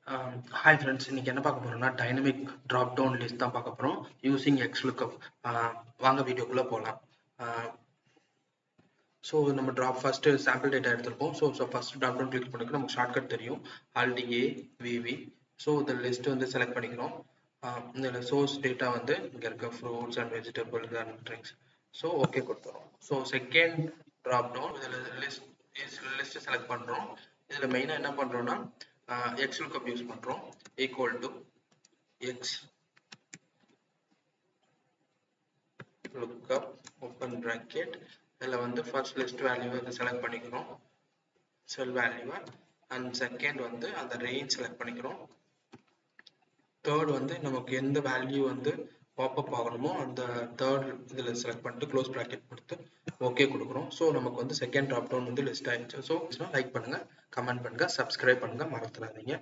Hi friends, இன்னைக்கு என்ன பார்க்க போறோம்னா டைனமிக் ட்ராப் டவுன் லிஸ்ட் தான் பார்க்க போறோம் யூசிங் எக்ஸ்லுக்கப். வாங்க வீடியோக்குள்ள போகலாம். ஸோ நம்ம ஃபர்ஸ்ட் சாம்பிள் டேட்டா எடுத்திருப்போம். So first drop down click பண்ணிக்கிறோம். நமக்கு ஷார்ட்கட் தெரியும், ஆல்ட் ஏ விவி. ஸோ இந்த லிஸ்ட் வந்து செலக்ட் பண்ணிக்கிறோம். இந்த சோர்ஸ் டேட்டா வந்து இங்கே இருக்க fruits and vegetables and drinks. So okay கொடுத்துறோம். ஸோ செகண்ட் ட்ராப் டவுன் இதில் லிஸ்ட் செலக்ட் பண்ணுறோம். இதில் மெயினாக என்ன பண்ணுறோம்னா எக்ஸ்லுக்கப் யூஸ் பண்ணுறோம். Equal to XLOOKUP open bracket. இதில் வந்து ஃபர்ஸ்ட் லிஸ்ட் வேல்யூவை இதை செலக்ட் பண்ணிக்கிறோம், செல் வேல்யூவை. அண்ட் செகண்ட் வந்து அந்த ரேஞ்ச் செலக்ட் பண்ணிக்கிறோம். தேர்ட் வந்து நமக்கு எந்த வேல்யூ வந்து பாப்அப் ஆகணுமோ அந்த தேர்ட் இதில் செலக்ட் பண்ணிட்டு க்ளோஸ் ப்ராக்கெட் கொடுத்து ஓகே கொடுக்குறோம். ஸோ நமக்கு வந்து செகண்ட் ட்ராப் டவுன் வந்து லிஸ்ட் ஆயிடுச்சு. ஸோ லைக் பண்ணுங்கள், கமெண்ட் பண்ணுங்கள், சப்ஸ்கிரைப் பண்ணுங்கள், மறந்துடாதீங்க.